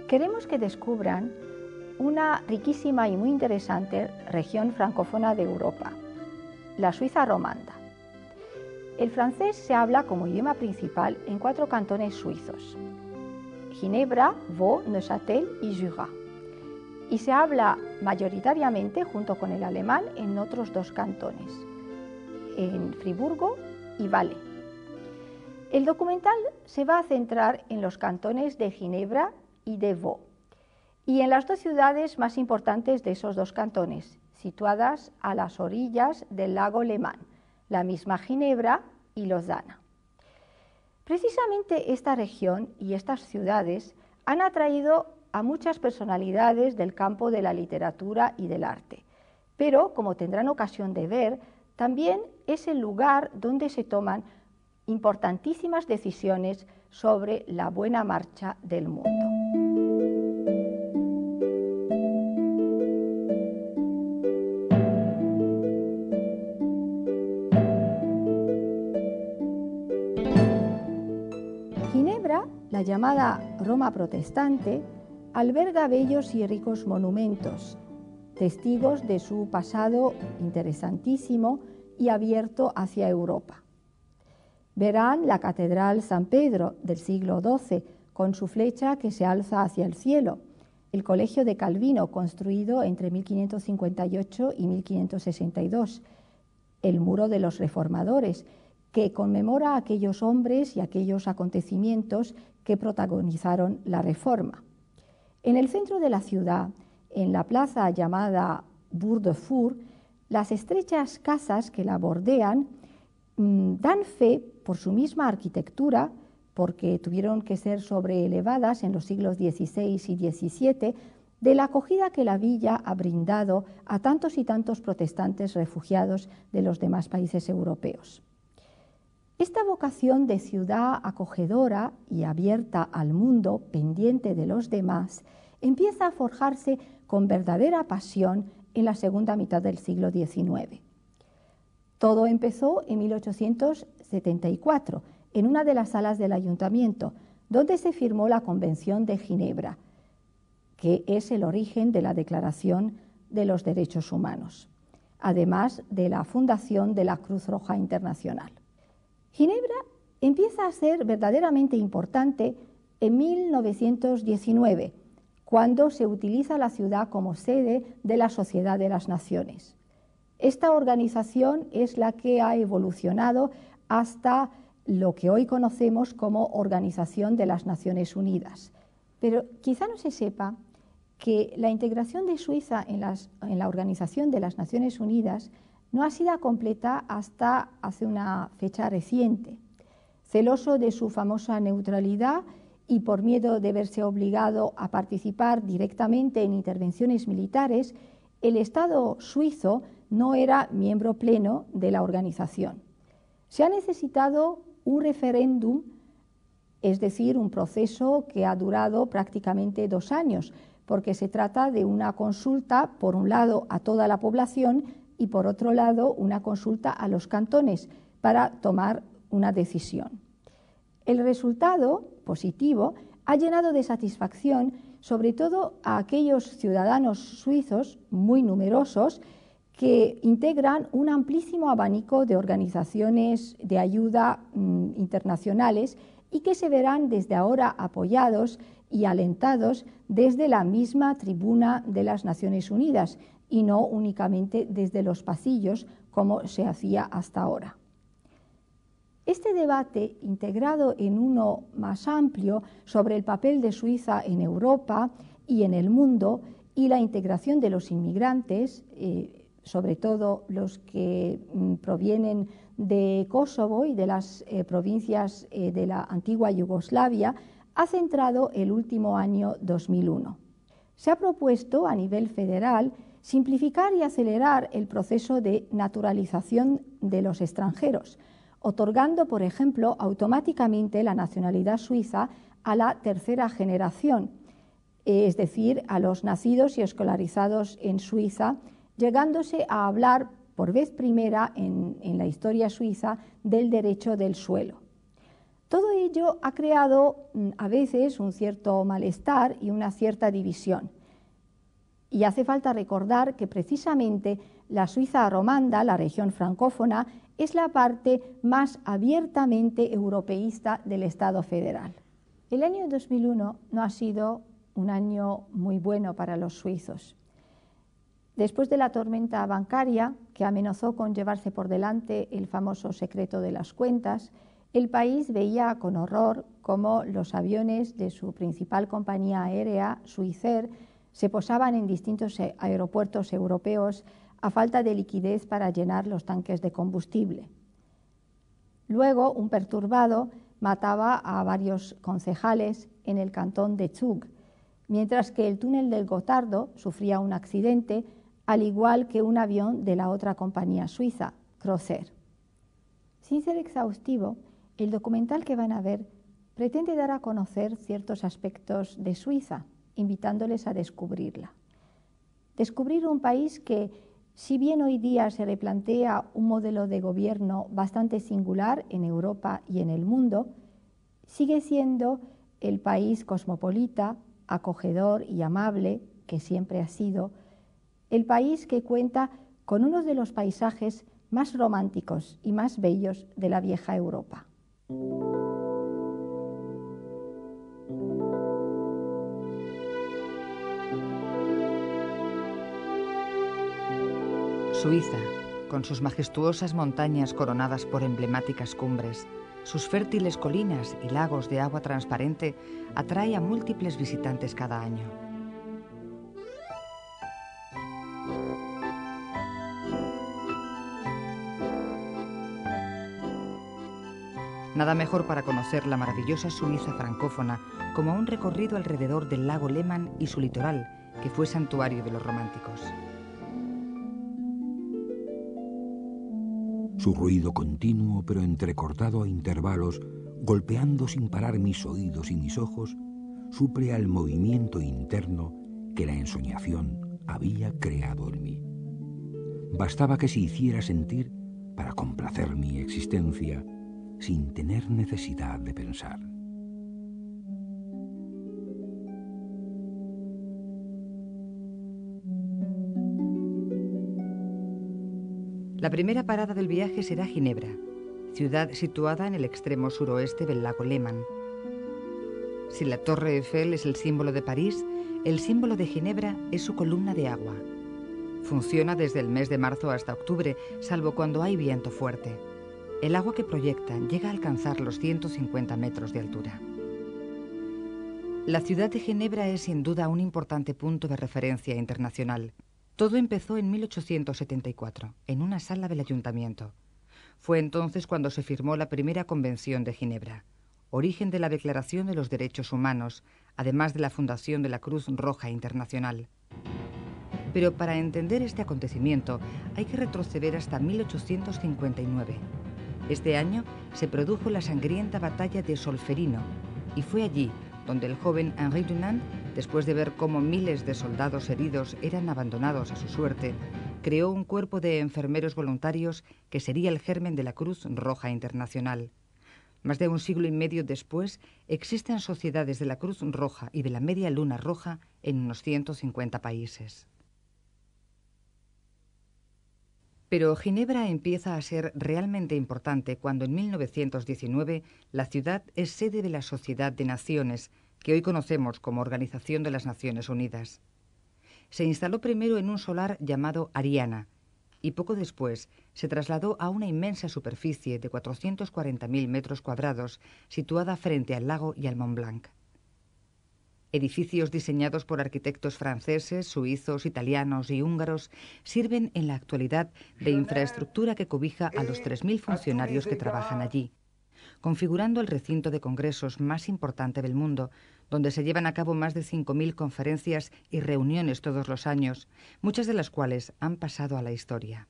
Queremos que descubran una riquísima y muy interesante región francófona de Europa, la Suiza romanda. El francés se habla como idioma principal en 4 cantones suizos: Ginebra, Vaud, Neuchâtel y Jura. Y se habla mayoritariamente, junto con el alemán, en otros 2 cantones, en Friburgo y Valais. El documental se va a centrar en los cantones de Ginebra y de Vaud, y en las 2 ciudades más importantes de esos 2 cantones, situadas a las orillas del lago Lemán, la misma Ginebra y Lausana. Precisamente esta región y estas ciudades han atraído a muchas personalidades del campo de la literatura y del arte, pero, como tendrán ocasión de ver, también es el lugar donde se toman importantísimas decisiones sobre la buena marcha del mundo. Ginebra, la llamada Roma protestante, alberga bellos y ricos monumentos, testigos de su pasado interesantísimo y abierto hacia Europa. Verán la Catedral San Pedro del siglo XII, con su flecha que se alza hacia el cielo, el Colegio de Calvino, construido entre 1558 y 1562, el Muro de los Reformadores, que conmemora a aquellos hombres y aquellos acontecimientos que protagonizaron la Reforma. En el centro de la ciudad, en la plaza llamada Bourg de Fur, las estrechas casas que la bordean dan fe, por su misma arquitectura, porque tuvieron que ser sobreelevadas en los siglos XVI y XVII, de la acogida que la villa ha brindado a tantos y tantos protestantes refugiados de los demás países europeos. Esta vocación de ciudad acogedora y abierta al mundo, pendiente de los demás, empieza a forjarse con verdadera pasión en la segunda mitad del siglo XIX. Todo empezó en 1874, en una de las salas del ayuntamiento, donde se firmó la Convención de Ginebra, que es el origen de la Declaración de los Derechos Humanos, además de la fundación de la Cruz Roja Internacional. Ginebra empieza a ser verdaderamente importante en 1919, cuando se utiliza la ciudad como sede de la Sociedad de las Naciones. Esta organización es la que ha evolucionado hasta lo que hoy conocemos como Organización de las Naciones Unidas. Pero quizá no se sepa que la integración de Suiza en la Organización de las Naciones Unidas no ha sido completa hasta hace una fecha reciente. Celoso de su famosa neutralidad y por miedo de verse obligado a participar directamente en intervenciones militares, el Estado suizo no era miembro pleno de la organización. Se ha necesitado un referéndum, es decir, un proceso que ha durado prácticamente 2 años, porque se trata de una consulta, por un lado, a toda la población y, por otro lado, una consulta a los cantones para tomar una decisión. El resultado positivo ha llenado de satisfacción sobre todo a aquellos ciudadanos suizos muy numerosos que integran un amplísimo abanico de organizaciones de ayuda internacionales y que se verán desde ahora apoyados y alentados desde la misma tribuna de las Naciones Unidas y no únicamente desde los pasillos como se hacía hasta ahora. Este debate, integrado en uno más amplio sobre el papel de Suiza en Europa y en el mundo y la integración de los inmigrantes, sobre todo los que provienen de Kosovo y de las provincias de la antigua Yugoslavia, ha centrado el último año 2001. Se ha propuesto a nivel federal simplificar y acelerar el proceso de naturalización de los extranjeros, otorgando, por ejemplo, automáticamente la nacionalidad suiza a la 3ª generación, es decir, a los nacidos y escolarizados en Suiza, llegándose a hablar por vez primera en la historia suiza del derecho del suelo. Todo ello ha creado a veces un cierto malestar y una cierta división. Y hace falta recordar que precisamente la Suiza romanda, la región francófona, es la parte más abiertamente europeísta del Estado federal. El año 2001 no ha sido un año muy bueno para los suizos. Después de la tormenta bancaria, que amenazó con llevarse por delante el famoso secreto de las cuentas, el país veía con horror cómo los aviones de su principal compañía aérea, Swissair, se posaban en distintos aeropuertos europeos a falta de liquidez para llenar los tanques de combustible. Luego, un perturbado mataba a varios concejales en el cantón de Zug, mientras que el túnel del Gotardo sufría un accidente, al igual que un avión de la otra compañía suiza, Crossair. Sin ser exhaustivo, el documental que van a ver pretende dar a conocer ciertos aspectos de Suiza, invitándoles a descubrirla. Descubrir un país que, si bien hoy día se replantea un modelo de gobierno bastante singular en Europa y en el mundo, sigue siendo el país cosmopolita, acogedor y amable que siempre ha sido, el país que cuenta con uno de los paisajes más románticos y más bellos de la vieja Europa. Suiza, con sus majestuosas montañas coronadas por emblemáticas cumbres, sus fértiles colinas y lagos de agua transparente, atrae a múltiples visitantes cada año. Nada mejor para conocer la maravillosa Suiza francófona como un recorrido alrededor del lago Lehmann y su litoral, que fue santuario de los románticos. Su ruido continuo pero entrecortado a intervalos, golpeando sin parar mis oídos y mis ojos, suple al movimiento interno que la ensoñación había creado en mí. Bastaba que se hiciera sentir para complacer mi existencia sin tener necesidad de pensar. La primera parada del viaje será Ginebra, ciudad situada en el extremo suroeste del lago Lehmann. Si la Torre Eiffel es el símbolo de París, el símbolo de Ginebra es su columna de agua. Funciona desde el mes de marzo hasta octubre, salvo cuando hay viento fuerte. El agua que proyecta llega a alcanzar los 150 metros de altura. La ciudad de Ginebra es sin duda un importante punto de referencia internacional. Todo empezó en 1874, en una sala del ayuntamiento. Fue entonces cuando se firmó la primera Convención de Ginebra, origen de la Declaración de los Derechos Humanos, además de la fundación de la Cruz Roja Internacional. Pero para entender este acontecimiento hay que retroceder hasta 1859. Este año se produjo la sangrienta batalla de Solferino, y fue allí donde el joven Henri Dunant, después de ver cómo miles de soldados heridos eran abandonados a su suerte, creó un cuerpo de enfermeros voluntarios que sería el germen de la Cruz Roja Internacional. Más de un siglo y medio después, existen sociedades de la Cruz Roja y de la Media Luna Roja en unos 150 países. Pero Ginebra empieza a ser realmente importante cuando en 1919 la ciudad es sede de la Sociedad de Naciones, que hoy conocemos como Organización de las Naciones Unidas. Se instaló primero en un solar llamado Ariana y poco después se trasladó a una inmensa superficie de 440.000 metros cuadrados situada frente al lago y al Mont Blanc. Edificios diseñados por arquitectos franceses, suizos, italianos y húngaros sirven en la actualidad de infraestructura que cobija a los 3.000 funcionarios que trabajan allí, configurando el recinto de congresos más importante del mundo, donde se llevan a cabo más de 5.000 conferencias y reuniones todos los años, muchas de las cuales han pasado a la historia.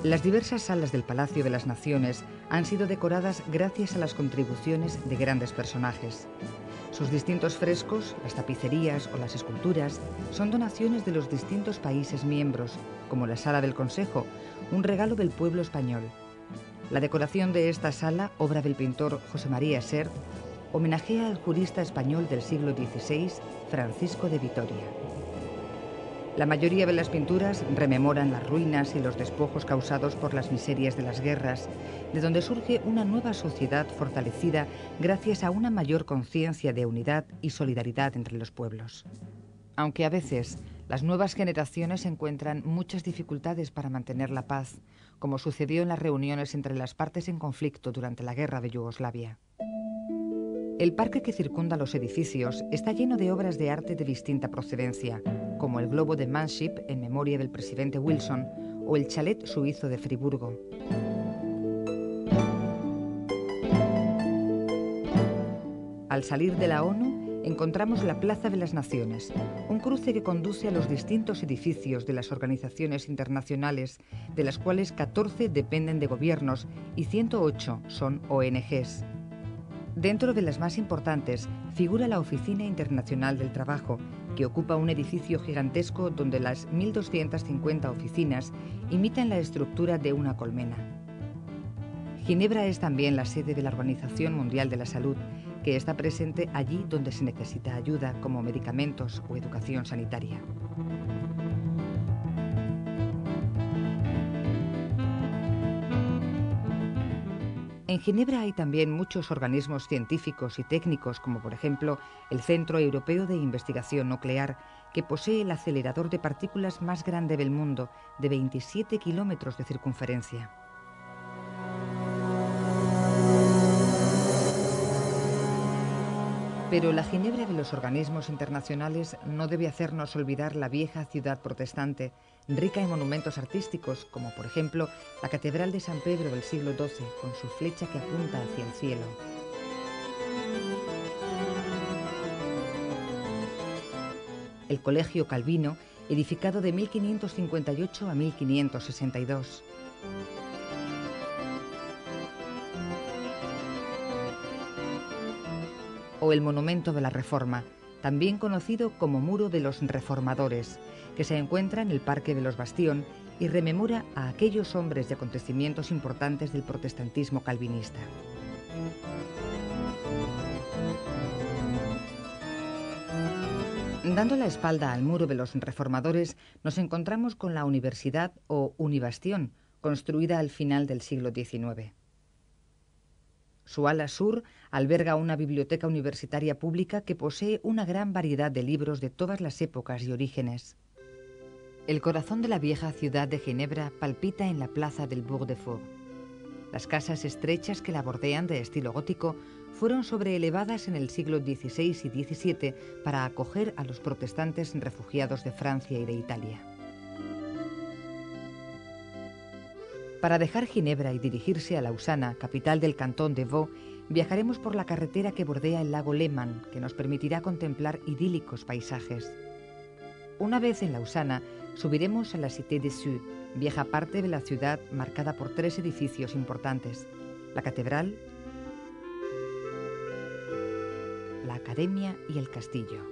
Las diversas salas del Palacio de las Naciones han sido decoradas gracias a las contribuciones de grandes personajes. Sus distintos frescos, las tapicerías o las esculturas son donaciones de los distintos países miembros, como la Sala del Consejo, un regalo del pueblo español. La decoración de esta sala, obra del pintor José María Sert, homenajea al jurista español del siglo XVI, Francisco de Vitoria. La mayoría de las pinturas rememoran las ruinas y los despojos causados por las miserias de las guerras, de donde surge una nueva sociedad fortalecida gracias a una mayor conciencia de unidad y solidaridad entre los pueblos. Aunque a veces las nuevas generaciones encuentran muchas dificultades para mantener la paz, como sucedió en las reuniones entre las partes en conflicto durante la guerra de Yugoslavia. El parque que circunda los edificios está lleno de obras de arte de distinta procedencia, como el globo de Manship en memoria del presidente Wilson o el chalet suizo de Friburgo. Al salir de la ONU, encontramos la Plaza de las Naciones, un cruce que conduce a los distintos edificios de las organizaciones internacionales, de las cuales 14 dependen de gobiernos y 108 son ONGs. Dentro de las más importantes figura la Oficina Internacional del Trabajo, que ocupa un edificio gigantesco donde las 1.250 oficinas imitan la estructura de una colmena. Ginebra es también la sede de la Organización Mundial de la Salud, que está presente allí donde se necesita ayuda, como medicamentos o educación sanitaria. En Ginebra hay también muchos organismos científicos y técnicos, como por ejemplo el Centro Europeo de Investigación Nuclear, que posee el acelerador de partículas más grande del mundo, de 27 kilómetros de circunferencia. Pero la Ginebra de los organismos internacionales no debe hacernos olvidar la vieja ciudad protestante, rica en monumentos artísticos, como por ejemplo la Catedral de San Pedro del siglo XII, con su flecha que apunta hacia el cielo. El Colegio Calvino, edificado de 1558 a 1562. O el Monumento de la Reforma, también conocido como Muro de los Reformadores, que se encuentra en el Parque de los Bastión y rememora a aquellos hombres y acontecimientos importantes del protestantismo calvinista. Dando la espalda al Muro de los Reformadores, nos encontramos con la Universidad o Unibastión, construida al final del siglo XIX. Su ala sur alberga una biblioteca universitaria pública que posee una gran variedad de libros de todas las épocas y orígenes. El corazón de la vieja ciudad de Ginebra palpita en la plaza del Bourg de Faux. Las casas estrechas que la bordean, de estilo gótico, fueron sobreelevadas en el siglo XVI y XVII para acoger a los protestantes refugiados de Francia y de Italia. Para dejar Ginebra y dirigirse a Lausana, capital del cantón de Vaud, viajaremos por la carretera que bordea el lago Léman, que nos permitirá contemplar idílicos paisajes. Una vez en Lausana, subiremos a la Cité des Cieux, vieja parte de la ciudad marcada por 3 edificios importantes: la catedral, la academia y el castillo.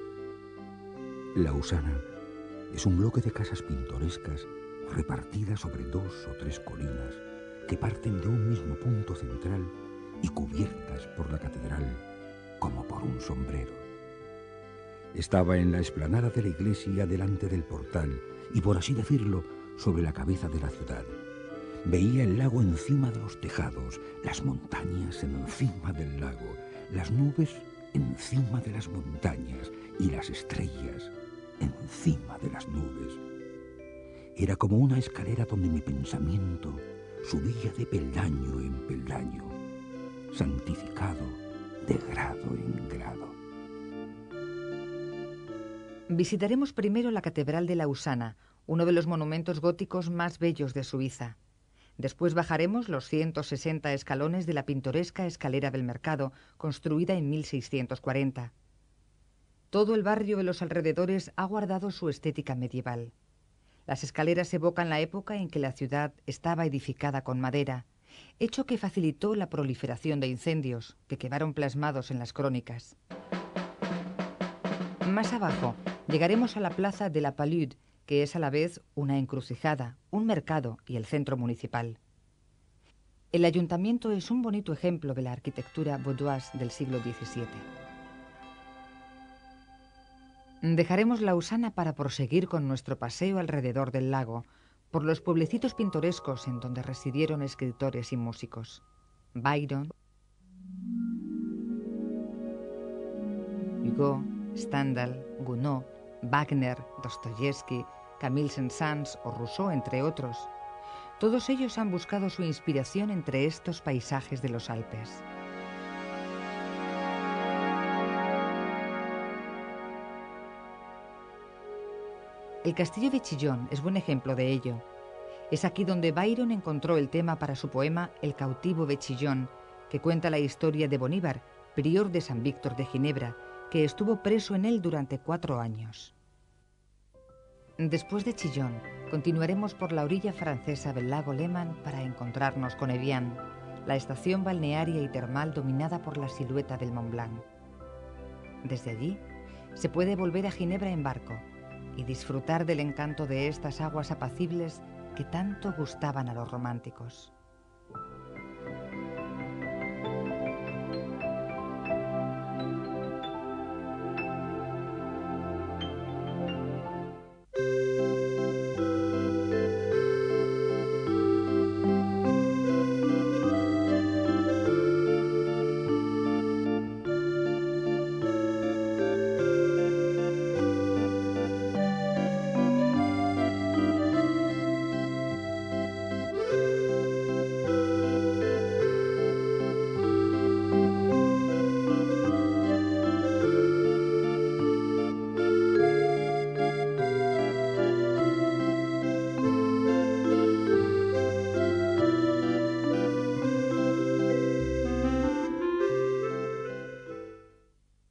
Lausana es un bloque de casas pintorescas repartidas sobre 2 o 3 colinas que parten de un mismo punto central y cubiertas por la catedral como por un sombrero. Estaba en la explanada de la iglesia delante del portal y, por así decirlo, sobre la cabeza de la ciudad. Veía el lago encima de los tejados, las montañas encima del lago, las nubes encima de las montañas y las estrellas encima de las nubes. Era como una escalera donde mi pensamiento subía de peldaño en peldaño, santificado de grado en grado. Visitaremos primero la Catedral de Lausana, uno de los monumentos góticos más bellos de Suiza. Después bajaremos los 160 escalones de la pintoresca Escalera del Mercado, construida en 1640. Todo el barrio de los alrededores ha guardado su estética medieval. Las escaleras evocan la época en que la ciudad estaba edificada con madera, hecho que facilitó la proliferación de incendios, que quedaron plasmados en las crónicas. Más abajo llegaremos a la plaza de la Palude, que es a la vez una encrucijada, un mercado y el centro municipal. El ayuntamiento es un bonito ejemplo de la arquitectura vaudoise del siglo XVII. Dejaremos Lausana para proseguir con nuestro paseo alrededor del lago, por los pueblecitos pintorescos en donde residieron escritores y músicos. Byron, Hugo, Stendhal, Gounod, Wagner, Dostoyevsky, Camille Saint-Saëns o Rousseau, entre otros. Todos ellos han buscado su inspiración entre estos paisajes de los Alpes. El castillo de Chillón es buen ejemplo de ello. Es aquí donde Byron encontró el tema para su poema El cautivo de Chillón, que cuenta la historia de Bonívar, prior de San Víctor de Ginebra, que estuvo preso en él durante 4 años. Después de Chillón, continuaremos por la orilla francesa del lago Léman para encontrarnos con Evian, la estación balnearia y termal dominada por la silueta del Mont Blanc. Desde allí, se puede volver a Ginebra en barco y disfrutar del encanto de estas aguas apacibles que tanto gustaban a los románticos.